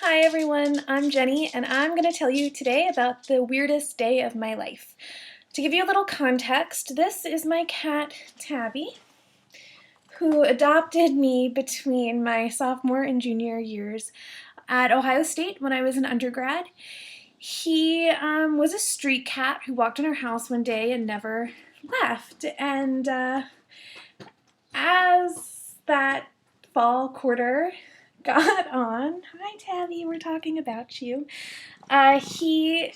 Hi everyone, I'm Jenny and I'm going to tell you today about the weirdest day of my life. To give you a little context, this is my cat Tabby, who adopted me between my sophomore and junior years at Ohio State when I was an undergrad. He was a street cat who walked in our house one day and never left. And as that fall quarter got on, hi Tabby, we're talking about you. He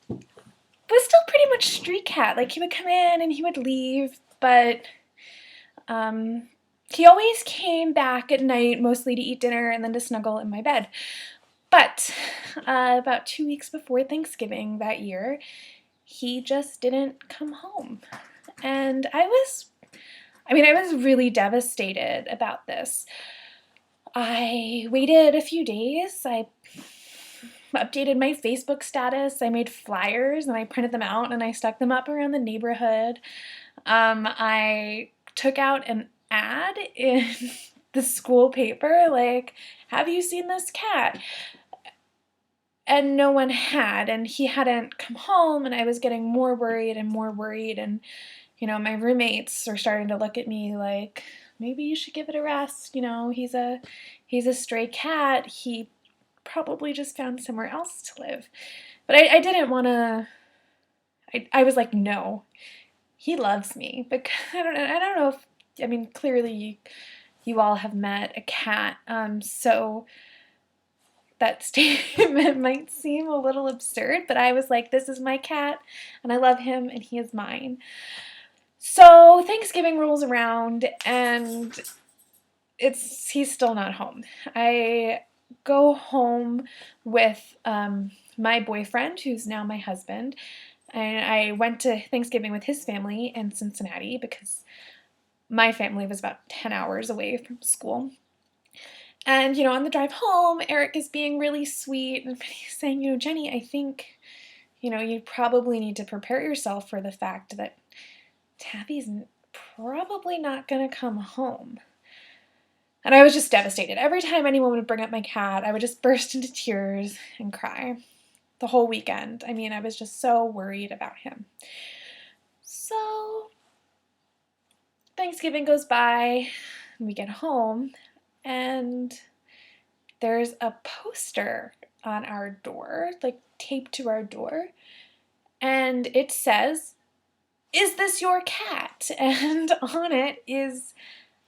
was still pretty much street cat. Like, he would come in and he would leave, but um, he always came back at night, mostly to eat dinner and then to snuggle in my bed. But about 2 weeks before Thanksgiving that year, he just didn't come home. And I was really devastated about this. I waited a few days. I updated my Facebook status. I made flyers and I printed them out and I stuck them up around the neighborhood. I took out an ad in the school paper, like, have you seen this cat? And no one had, and he hadn't come home, and I was getting more worried and more worried, and my roommates were starting to look at me like, maybe you should give it a rest. He's a stray cat. He probably just found somewhere else to live. But I didn't want to. I was like, no, he loves me. But I don't know if, clearly you all have met a cat, so that statement might seem a little absurd, but I was like, this is my cat, and I love him, and he is mine. So Thanksgiving rolls around, and he's still not home. I go home with my boyfriend, who's now my husband, and I went to Thanksgiving with his family in Cincinnati because my family was about 10 hours away from school. And, on the drive home, Eric is being really sweet and he's saying, Jenny, I think, you probably need to prepare yourself for the fact that Tabby's probably not going to come home. And I was just devastated. Every time anyone would bring up my cat, I would just burst into tears and cry the whole weekend. I was just so worried about him. So Thanksgiving goes by, and we get home, and there's a poster on our door, like taped to our door, and it says, "Is this your cat?" And on it is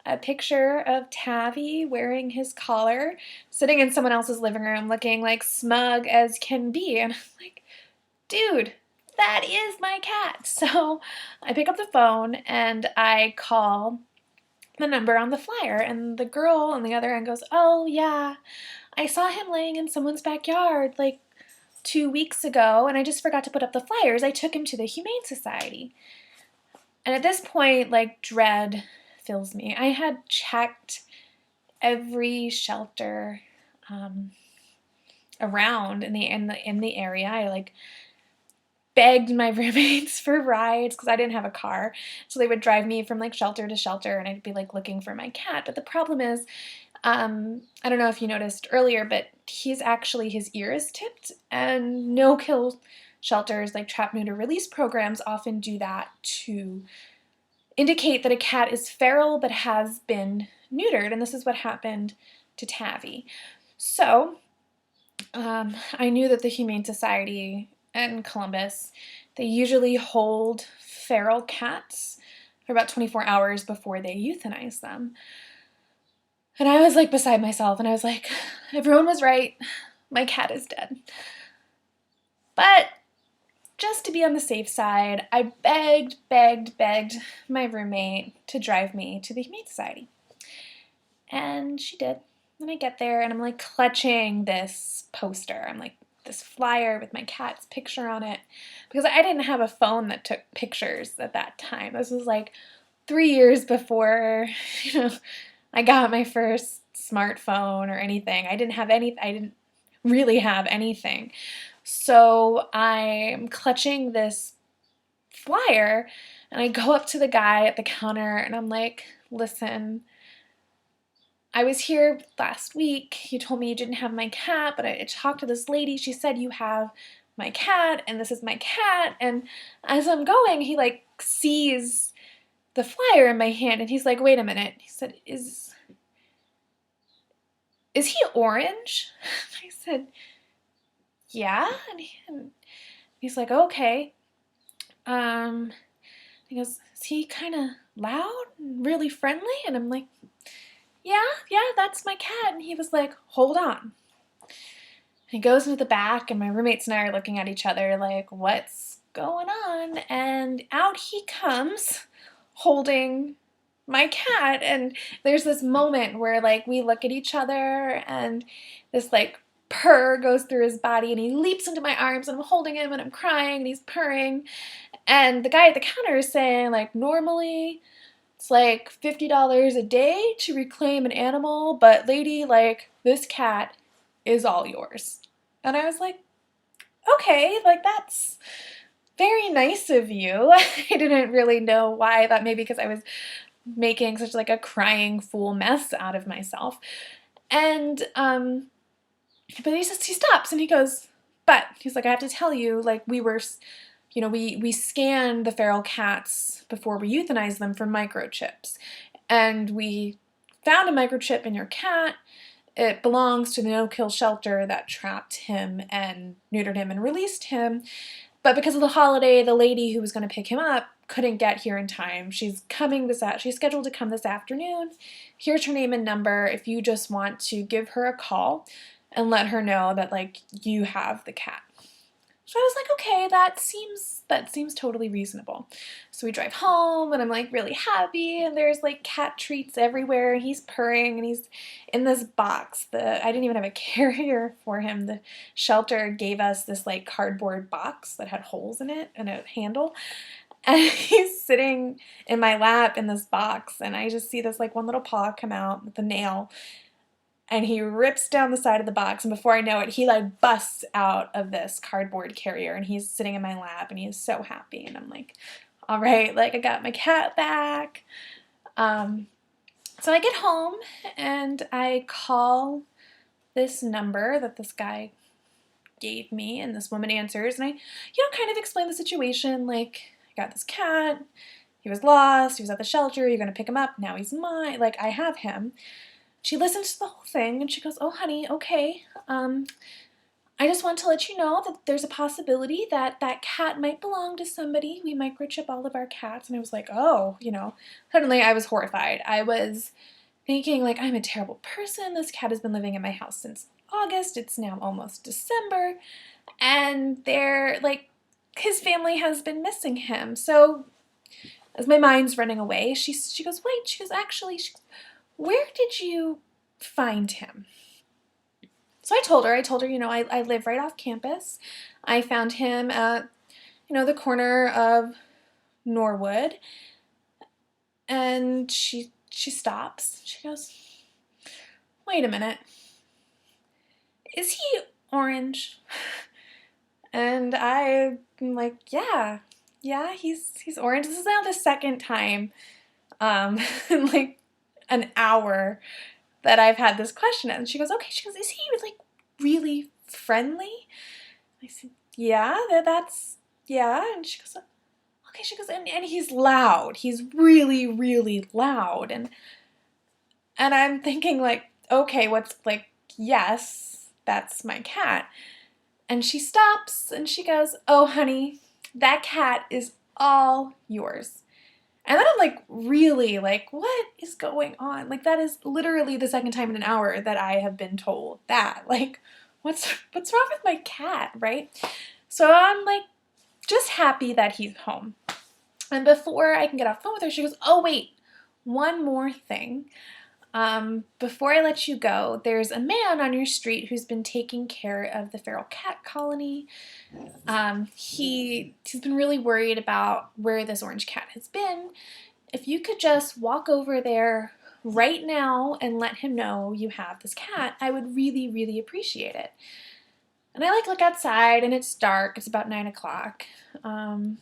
a picture of Tabby wearing his collar, sitting in someone else's living room looking like smug as can be. And I'm like, dude, that is my cat. So I pick up the phone and I call the number on the flyer, and the girl on the other end goes, "Oh yeah, I saw him laying in someone's backyard like 2 weeks ago, and I just forgot to put up the flyers. I took him to the Humane Society." And at this point, like, dread fills me. I had checked every shelter around in the area. I like begged my roommates for rides because I didn't have a car, so they would drive me from like shelter to shelter, and I'd be like looking for my cat. But the problem is, I don't know if you noticed earlier, but his ear is tipped, and no-kill shelters like trap, neuter, release programs often do that to indicate that a cat is feral but has been neutered, and this is what happened to Tabby. So I knew that the Humane Society in Columbus, they usually hold feral cats for about 24 hours before they euthanize them. And I was like beside myself, and I was like, everyone was right, my cat is dead. But just to be on the safe side, I begged my roommate to drive me to the Humane Society. And she did. And I get there, and I'm like clutching this poster. I'm like, this flyer with my cat's picture on it. Because I didn't have a phone that took pictures at that time. This was like 3 years before, I got my first smartphone or anything. I didn't really have anything. So I'm clutching this flyer, and I go up to the guy at the counter and I'm like, listen, I was here last week. You told me you didn't have my cat, but I talked to this lady. She said you have my cat, and this is my cat. And as I'm going, he like sees the flyer in my hand, and he's like, "Wait a minute." He said, "Is he orange?" I said, "Yeah." And he's like, "Okay." Um, he goes, "Is he kind of loud and really friendly?" And I'm like, "Yeah, that's my cat." And he was like, "Hold on." He goes into the back, and my roommates and I are looking at each other like, what's going on? And out he comes holding my cat. And there's this moment where like we look at each other, and this like purr goes through his body, and he leaps into my arms, and I'm holding him, and I'm crying, and he's purring. And the guy at the counter is saying like, normally it's like $50 a day to reclaim an animal, but lady, like, this cat is all yours. And I was like, okay, like, that's very nice of you. I didn't really know why. I thought maybe because I was making such like a crying fool mess out of myself. And but he stops and he goes, but he's like, I have to tell you, like, we scan the feral cats before we euthanize them for microchips, and we found a microchip in your cat. It belongs to the no-kill shelter that trapped him and neutered him and released him. But because of the holiday, the lady who was going to pick him up couldn't get here in time. She's scheduled to come this afternoon. Here's her name and number if you just want to give her a call and let her know that like you have the cat. So I was like, okay, that seems totally reasonable. So we drive home, and I'm like really happy, and there's like cat treats everywhere, and he's purring, and he's in this box. I didn't even have a carrier for him. The shelter gave us this like cardboard box that had holes in it and a handle. And he's sitting in my lap in this box, and I just see this like one little paw come out with a nail, and he rips down the side of the box, and before I know it, he like busts out of this cardboard carrier, and he's sitting in my lap, and he is so happy. And I'm like, all right, like I got my cat back. Um, so I get home, and I call this number that this guy gave me, and this woman answers, and I, kind of explain the situation, like, I got this cat, he was lost, he was at the shelter, you're gonna pick him up, now he's mine, like, I have him. She listens to the whole thing, and she goes, oh, honey, okay, I just want to let you know that there's a possibility that that cat might belong to somebody. We microchip all of our cats. And I was like, oh, suddenly I was horrified. I was thinking, like, I'm a terrible person. This cat has been living in my house since August. It's now almost December. And his family has been missing him. So as my mind's running away, she goes, wait, actually, where did you find him? So I told her, I live right off campus. I found him at, the corner of Norwood. And she stops. She goes, wait a minute. Is he orange? And I'm like, yeah, he's orange. This is now the second time, in like an hour that I've had this question. And she goes, okay, is he like really friendly? I said, yeah, yeah. And she goes, okay, and he's loud. He's really, really loud. And I'm thinking like, okay, what's like, yes, that's my cat. And she stops and she goes, oh, honey, that cat is all yours. And then I'm like, really, like, what is going on? Like, that is literally the second time in an hour that I have been told that. Like, what's wrong with my cat, right? So I'm like, just happy that he's home. And before I can get off the phone with her, she goes, oh, wait, one more thing. Before I let you go, there's a man on your street who's been taking care of the feral cat colony. He's been really worried about where this orange cat has been. If you could just walk over there right now and let him know you have this cat, I would really, really appreciate it. And I look outside and it's dark. It's about 9 o'clock. I'm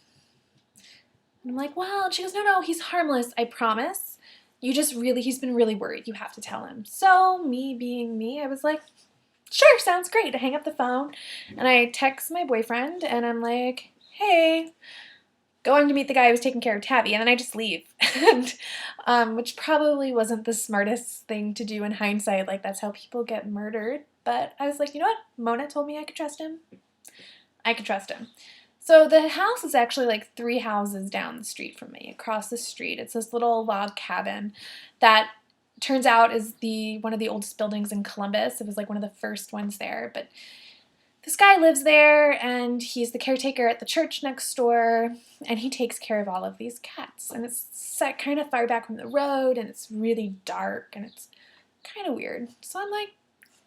like, well, and she goes, no, he's harmless, I promise. he's been really worried. You have to tell him. So me being me, I was like, sure, sounds great. I hang up the phone and I text my boyfriend and I'm like, hey, going to meet the guy who was taking care of Tabby, and then I just leave. And, which probably wasn't the smartest thing to do in hindsight. Like, that's how people get murdered. But I was like, you know what? Mona told me I could trust him. I could trust him. So the house is actually like 3 houses down the street from me, across the street. It's this little log cabin that turns out is one of the oldest buildings in Columbus. It was like one of the first ones there. But this guy lives there, and he's the caretaker at the church next door, and he takes care of all of these cats. And it's set kind of far back from the road, and it's really dark, and it's kind of weird. So I'm like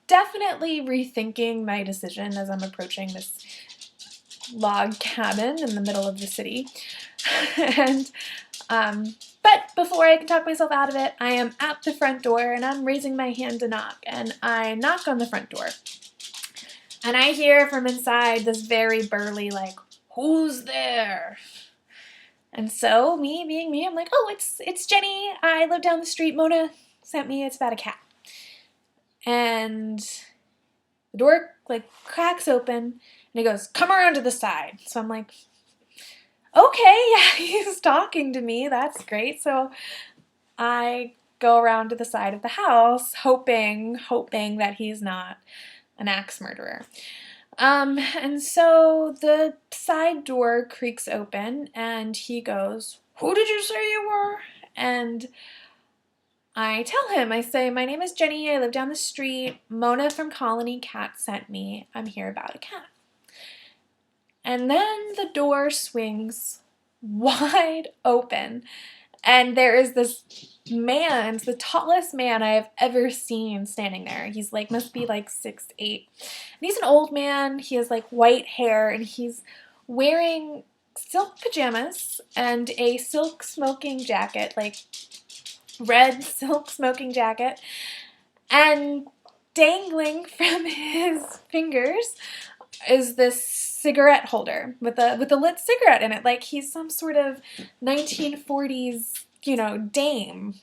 definitely rethinking my decision as I'm approaching this log cabin in the middle of the city. And but before I can talk myself out of it, I am at the front door and I'm raising my hand to knock, and I knock on the front door. And I hear from inside this very burly, like, who's there? And so, me being me, I'm like, oh, it's Jenny. I live down the street. Mona sent me. It's about a cat. And the door, like, cracks open, and he goes, come around to the side. So I'm like, okay, yeah, he's talking to me. That's great. So I go around to the side of the house, hoping that he's not an axe murderer. And so the side door creaks open, and he goes, who did you say you were? And I tell him, I say, my name is Jenny, I live down the street, Mona from Colony Cat sent me, I'm here about a cat. And then the door swings wide open, and there is this man, the tallest man I have ever seen standing there. He's like, must be like 6'8". And he's an old man. He has like white hair, and he's wearing silk pajamas and a silk smoking jacket, like red silk smoking jacket. And dangling from his fingers is this cigarette holder with a lit cigarette in it, like he's some sort of 1940s, dame.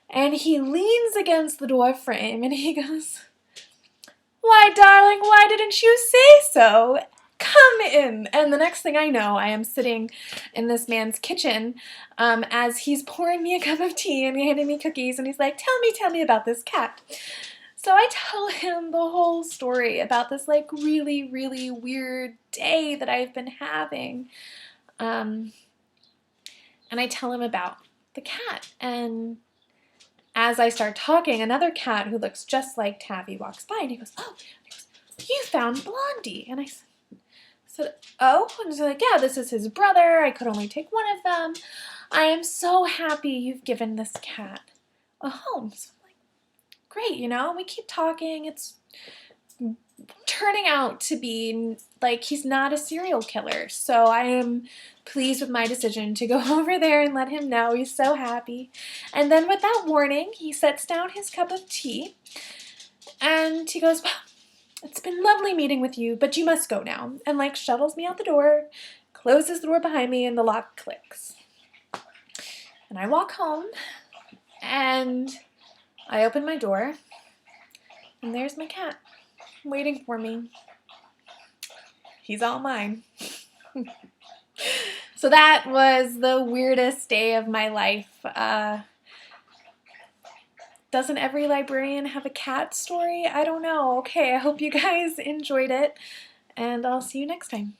And he leans against the door frame and he goes, why, darling, why didn't you say so? Come in. And the next thing I know, I am sitting in this man's kitchen as he's pouring me a cup of tea and handing me cookies, and he's like, tell me about this cat. So I tell him the whole story about this like really, really weird day that I've been having. And I tell him about the cat. And as I start talking, another cat who looks just like Tabby walks by, and he goes, oh, you found Blondie. And I said, oh? And he's like, yeah, this is his brother. I could only take one of them. I am so happy you've given this cat a home. So I'm like, great, we keep talking. It's turning out to be like he's not a serial killer. So I am pleased with my decision to go over there and let him know. He's so happy. And then without warning, he sets down his cup of tea and he goes, well, it's been lovely meeting with you, but you must go now. And like shuttles me out the door, closes the door behind me, and the lock clicks. And I walk home and I open my door and there's my cat waiting for me. He's all mine. So that was the weirdest day of my life. Doesn't every librarian have a cat story? I don't know. Okay, I hope you guys enjoyed it, and I'll see you next time.